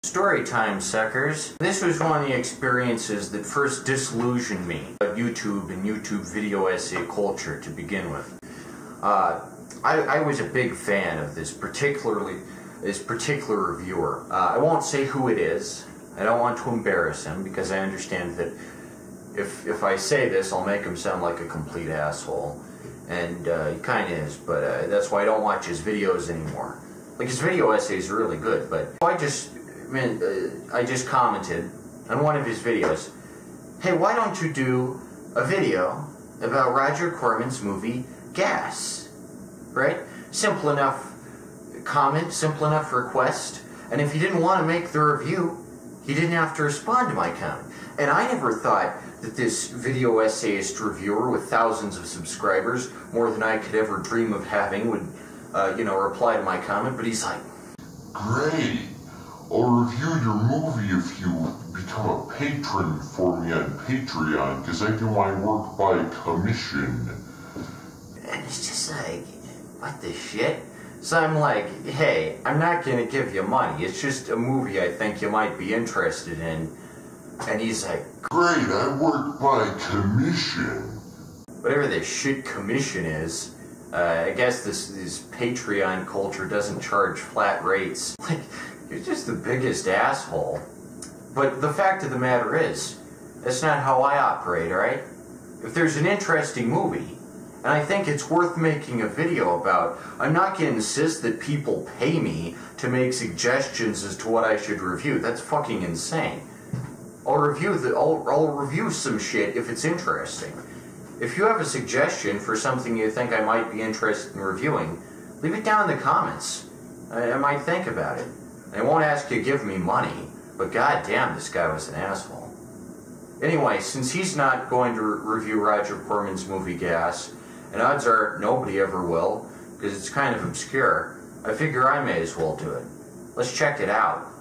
Story time, suckers. This was one of the experiences that first disillusioned me of YouTube and YouTube video essay culture to begin with. I was a big fan of this particular reviewer. I won't say who it is. I don't want to embarrass him because I understand that if I say this, I'll make him sound like a complete asshole. And he kind of is, but that's why I don't watch his videos anymore. Like, his video essays are really good, but I just commented on one of his videos, hey, why don't you do a video about Roger Corman's movie Gas? Right? Simple enough comment, simple enough request, and if he didn't want to make the review, he didn't have to respond to my comment. And I never thought that this video essayist reviewer with thousands of subscribers, more than I could ever dream of having, would, reply to my comment, but he's like, great, I'll review your movie if you become a patron for me on Patreon, because I do my work by commission. And it's just like, what the shit? So I'm like, hey, I'm not gonna give you money, it's just a movie I think you might be interested in. And he's like, great, I work by commission. Whatever this shit commission is, I guess this Patreon culture doesn't charge flat rates. Like, you're just the biggest asshole. But the fact of the matter is, that's not how I operate, alright? If there's an interesting movie, and I think it's worth making a video about, I'm not going to insist that people pay me to make suggestions as to what I should review. That's fucking insane. I'll review some shit if it's interesting. If you have a suggestion for something you think I might be interested in reviewing, leave it down in the comments. I might think about it. I won't ask you to give me money, but goddamn, this guy was an asshole. Anyway, since he's not going to review Roger Corman's movie Gas, and odds are nobody ever will, because it's kind of obscure, I figure I may as well do it. Let's check it out.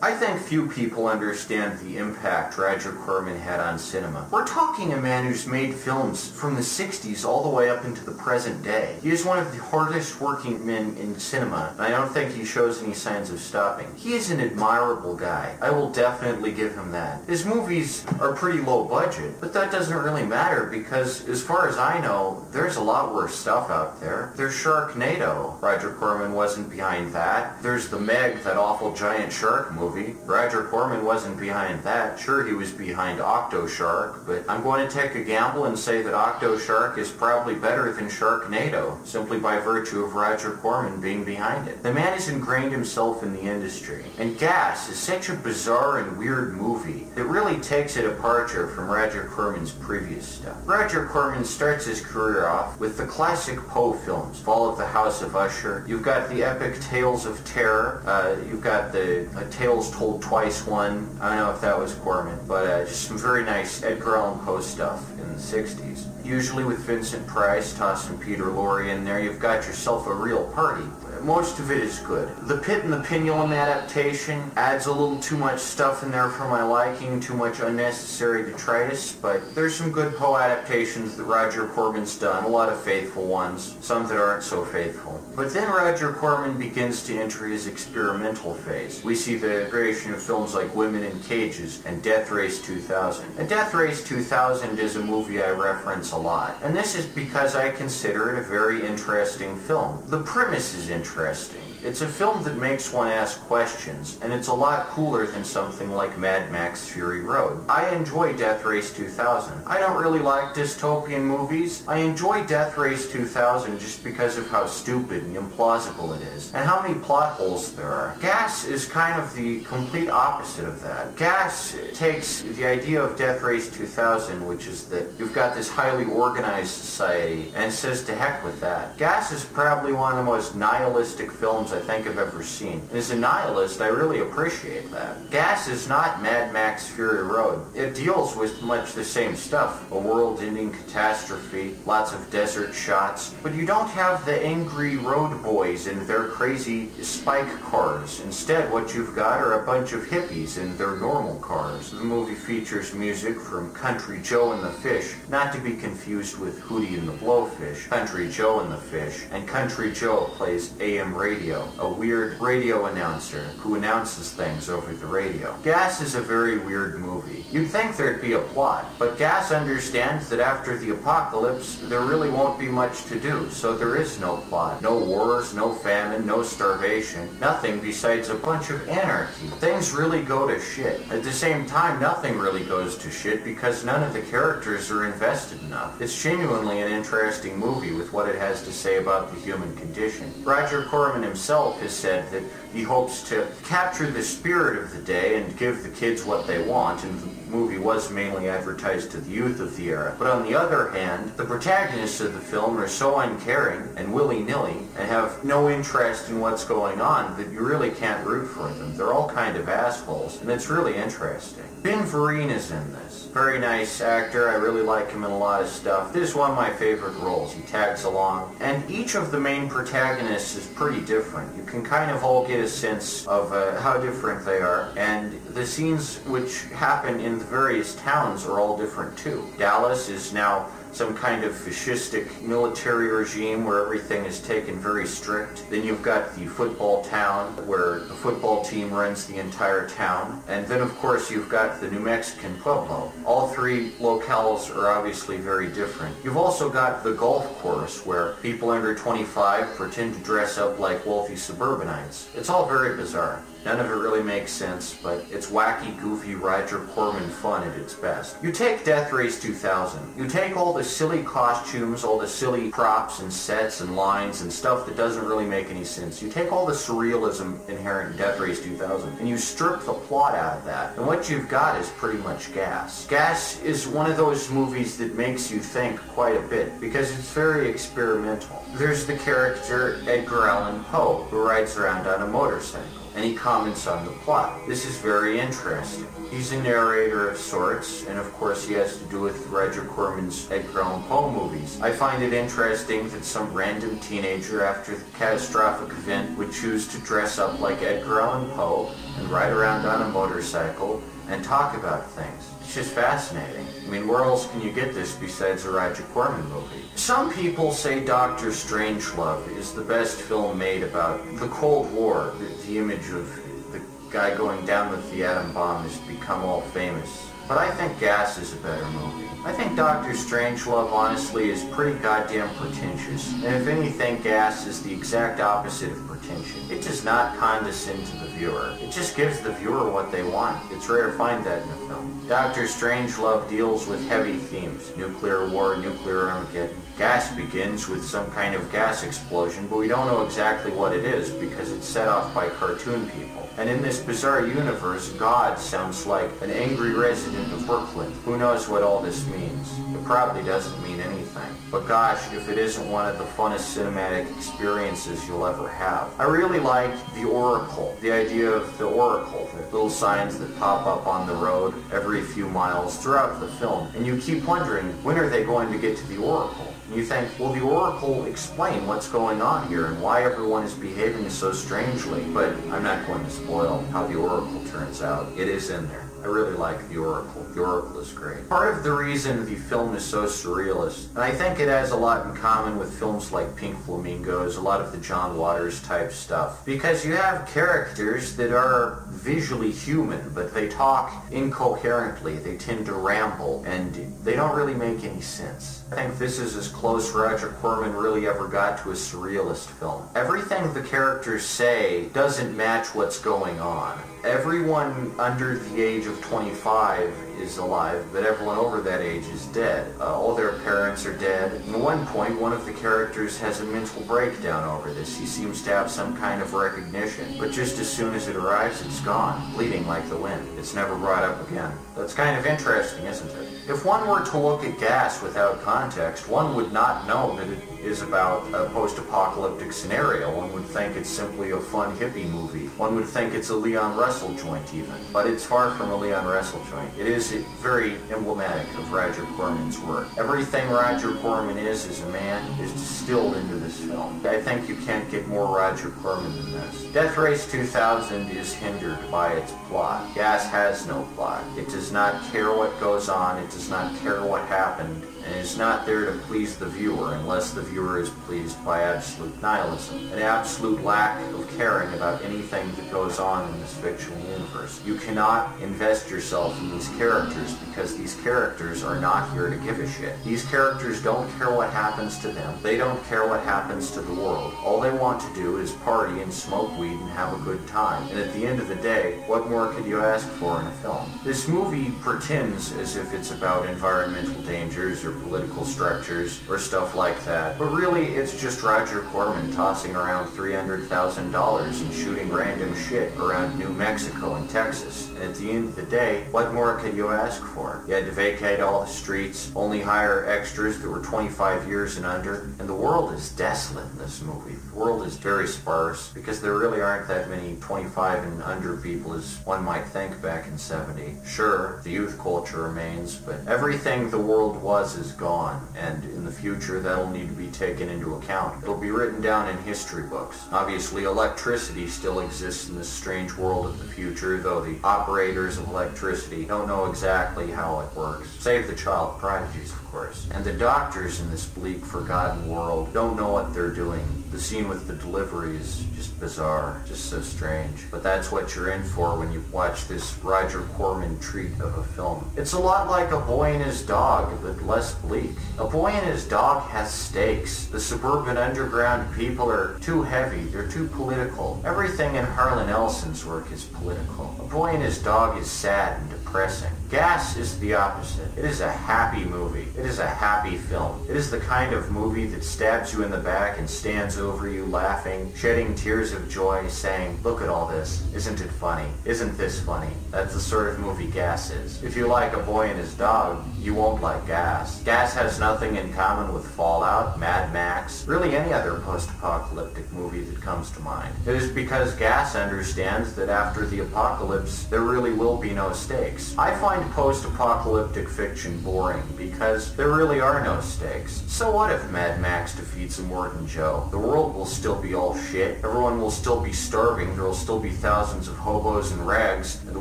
I think few people understand the impact Roger Corman had on cinema. We're talking a man who's made films from the 60s all the way up into the present day. He is one of the hardest working men in cinema, and I don't think he shows any signs of stopping. He is an admirable guy. I will definitely give him that. His movies are pretty low budget, but that doesn't really matter because, as far as I know, there's a lot worse stuff out there. There's Sharknado. Roger Corman wasn't behind that. There's The Meg, that awful giant shark movie. Roger Corman wasn't behind that. Sure, he was behind Octoshark, but I'm going to take a gamble and say that Octoshark is probably better than Sharknado, simply by virtue of Roger Corman being behind it. The man has ingrained himself in the industry, and Gas is such a bizarre and weird movie that really takes a departure from Roger Corman's previous stuff. Roger Corman starts his career off with the classic Poe films, Fall of the House of Usher. You've got the epic Tales of Terror. You've got the Tales Told Twice one. I don't know if that was Corman, but just some very nice Edgar Allan Poe stuff in the 60s. Usually with Vincent Price, toss some Peter Lorre in there, you've got yourself a real party. Most of it is good. The Pit and the Pinwheel adaptation adds a little too much stuff in there for my liking, too much unnecessary detritus, but there's some good Poe adaptations that Roger Corman's done, a lot of faithful ones, some that aren't so faithful. But then Roger Corman begins to enter his experimental phase. We see the creation of films like Women in Cages and Death Race 2000. And Death Race 2000 is a movie I reference a lot, and this is because I consider it a very interesting film. The premise is interesting. It's a film that makes one ask questions, and it's a lot cooler than something like Mad Max Fury Road. I enjoy Death Race 2000. I don't really like dystopian movies. I enjoy Death Race 2000 just because of how stupid and implausible it is, and how many plot holes there are. Gas is kind of the complete opposite of that. Gas takes the idea of Death Race 2000, which is that you've got this highly organized society, and says to heck with that. Gas is probably one of the most nihilistic films films I think I've ever seen. And as a nihilist, I really appreciate that. Gas is not Mad Max Fury Road. It deals with much the same stuff. A world-ending catastrophe, lots of desert shots, but you don't have the angry road boys and their crazy spike cars. Instead, what you've got are a bunch of hippies in their normal cars. The movie features music from Country Joe and the Fish, not to be confused with Hootie and the Blowfish. Country Joe and the Fish. And Country Joe plays AM radio, a weird radio announcer who announces things over the radio. Gas is a very weird movie. You'd think there'd be a plot, but Gas understands that after the apocalypse, there really won't be much to do, so there is no plot. No wars, no famine, no starvation, nothing besides a bunch of anarchy. Things really go to shit. At the same time, nothing really goes to shit because none of the characters are invested enough. It's genuinely an interesting movie with what it has to say about the human condition. Roger Corman himself has said that he hopes to capture the spirit of the day and give the kids what they want, and the movie was mainly advertised to the youth of the era. But on the other hand, the protagonists of the film are so uncaring and willy-nilly and have no interest in what's going on that you really can't root for them. They're all kind of assholes, and it's really interesting. Ben Vereen is in this. Very nice actor. I really like him in a lot of stuff. This is one of my favorite roles. He tags along. And each of the main protagonists is pretty different. You can kind of all get a sense of how different they are. And the scenes which happen in the various towns are all different too. Dallas is now some kind of fascistic military regime where everything is taken very strict. Then you've got the football town where the football team runs the entire town. And then of course you've got the New Mexican Pueblo. All three locales are obviously very different. You've also got the golf course where people under 25 pretend to dress up like wealthy suburbanites. It's all very bizarre. None of it really makes sense, but it's wacky, goofy, Roger Corman fun at its best. You take Death Race 2000. You take all the silly costumes, all the silly props and sets and lines and stuff that doesn't really make any sense. You take all the surrealism inherent in Death Race 2000, and you strip the plot out of that. And what you've got is pretty much Gas. Gas is one of those movies that makes you think quite a bit, because it's very experimental. There's the character Edgar Allan Poe, who rides around on a motorcycle, and he comments on the plot. This is very interesting. He's a narrator of sorts, and of course he has to do with Roger Corman's Edgar Allan Poe movies. I find it interesting that some random teenager after the catastrophic event would choose to dress up like Edgar Allan Poe and ride around on a motorcycle and talk about things. It's just fascinating. I mean, where else can you get this besides a Roger Corman movie? Some people say Dr. Strangelove is the best film made about the Cold War. The image of the guy going down with the atom bomb has become all famous. But I think Gas is a better movie. I think Dr. Strangelove, honestly, is pretty goddamn pretentious. And if anything, Gas is the exact opposite of pretension. It does not condescend to the viewer. It just gives the viewer what they want. It's rare to find that in a film. Dr. Strangelove deals with heavy themes. Nuclear war, nuclear Armageddon. Gas begins with some kind of gas explosion, but we don't know exactly what it is because it's set off by cartoon people. And in this bizarre universe, God sounds like an angry resident of Brooklyn. Who knows what all this means? It probably doesn't mean anything. But gosh, if it isn't one of the funnest cinematic experiences you'll ever have. I really like the Oracle, the idea of the Oracle, the little signs that pop up on the road every few miles throughout the film. And you keep wondering, when are they going to get to the Oracle? And you think, will the Oracle explain what's going on here and why everyone is behaving so strangely? But I'm not going to spoil how the Oracle turns out. It is in there. I really like the Oracle. The Oracle is great. Part of the reason the film is so surrealist, and I think it has a lot in common with films like Pink Flamingos, a lot of the John Waters type stuff, because you have characters that are visually human, but they talk incoherently, they tend to ramble, and they don't really make any sense. I think this is as close Roger Corman really ever got to a surrealist film. Everything the characters say doesn't match what's going on. Everyone under the age of 25 is alive, but everyone over that age is dead. All their parents are dead. And at one point, one of the characters has a mental breakdown over this. He seems to have some kind of recognition, but just as soon as it arrives, it's gone, bleeding like the wind. It's never brought up again. That's kind of interesting, isn't it? If one were to look at Gas without context, one would not know that it is about a post-apocalyptic scenario. One would think it's simply a fun hippie movie. One would think it's a Leon Russell joint even. But it's far from a Leon Russell joint. It is very emblematic of Roger Corman's work. Everything Roger Corman is a man, is distilled into this film. I think you can't get more Roger Corman than this. Death Race 2000 is hindered by its plot. Gas has no plot. It does not care what goes on. It does not care what happened. And is not there to please the viewer unless the viewer is pleased by absolute nihilism, an absolute lack of caring about anything that goes on in this fictional universe. You cannot invest yourself in these characters because these characters are not here to give a shit. These characters don't care what happens to them. They don't care what happens to the world. All they want to do is party and smoke weed and have a good time. And at the end of the day, what more could you ask for in a film? This movie pretends as if it's about environmental dangers or political structures or stuff like that. But really, it's just Roger Corman tossing around $300,000 and shooting random shit around New Mexico and Texas. And at the end of the day, what more could you ask for? You had to vacate all the streets, only hire extras that were 25 years and under, and the world is desolate in this movie. The world is very sparse because there really aren't that many 25 and under people as one might think back in 70. Sure, the youth culture remains, but everything the world was is gone, and in the future that'll need to be taken into account. It'll be written down in history books. Obviously, electricity still exists in this strange world of the future, though the operators of electricity don't know exactly how it works. Save the child prodigies, of course. And the doctors in this bleak, forgotten world don't know what they're doing. The scene with the delivery is just bizarre, just so strange. But that's what you're in for when you watch this Roger Corman treat of a film. It's a lot like A Boy and His Dog, but less bleak. A Boy and His Dog has stakes. The suburban underground people are too heavy, they're too political. Everything in Harlan Ellison's work is political. A Boy and His Dog is sad and depressing. Gas is the opposite. It is a happy movie. It is a happy film. It is the kind of movie that stabs you in the back and stands over you laughing, shedding tears of joy, saying, "Look at all this. Isn't it funny? Isn't this funny?" That's the sort of movie Gas is. If you like A Boy and His Dog, you won't like Gas. Gas has nothing in common with Fallout, Mad Max, really any other post-apocalyptic movie that comes to mind. It is because Gas understands that after the apocalypse, there really will be no stakes. I find post-apocalyptic fiction boring because there really are no stakes. So what if Mad Max defeats Immortan Joe? The world will still be all shit, everyone will still be starving, there will still be thousands of hobos and rags, and the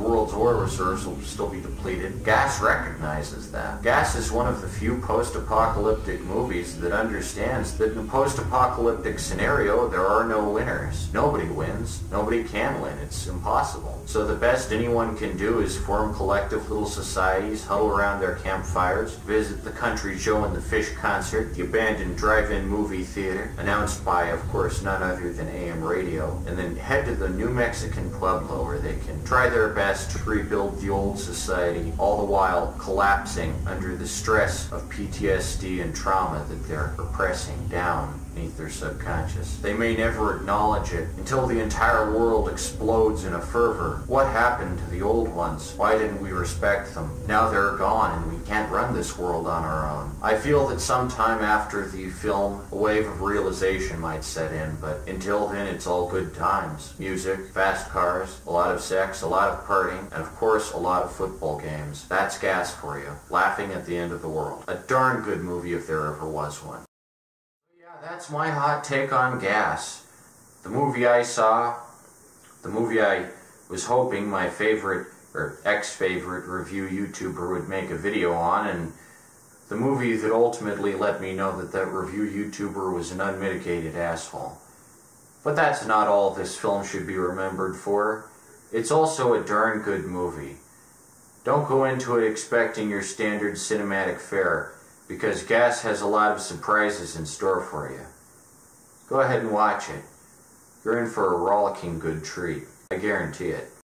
world's oil reserves will still be depleted. Gas recognizes that. Gas is one of the few post-apocalyptic movies that understands that in a post-apocalyptic scenario, there are no winners. Nobody wins. Nobody can win. It's impossible. So the best anyone can do is form collective little societies, huddle around their campfires, visit the Country Joe and the Fish concert, the abandoned drive-in movie theater, announced by, of course, none other than AM radio, and then head to the New Mexican Pueblo where they can try their best to rebuild the old society, all the while collapsing under the stress of PTSD and trauma that they're repressing down beneath their subconscious. They may never acknowledge it until the entire world explodes in a fervor. What happened to the old ones? Why didn't we respect them? Now they're gone and we can't run this world on our own. I feel that sometime after the film, a wave of realization might set in, but until then it's all good times. Music, fast cars, a lot of sex, a lot of partying, and of course a lot of football games. That's Gas for you. Laughing at the end of the world. A darn good movie if there ever was one. That's my hot take on Gas. The movie I saw, the movie I was hoping my favorite, or ex-favorite review YouTuber would make a video on, and the movie that ultimately let me know that that review YouTuber was an unmitigated asshole. But that's not all this film should be remembered for. It's also a darn good movie. Don't go into it expecting your standard cinematic fare, because Gas has a lot of surprises in store for you. Go ahead and watch it. You're in for a rollicking good treat. I guarantee it.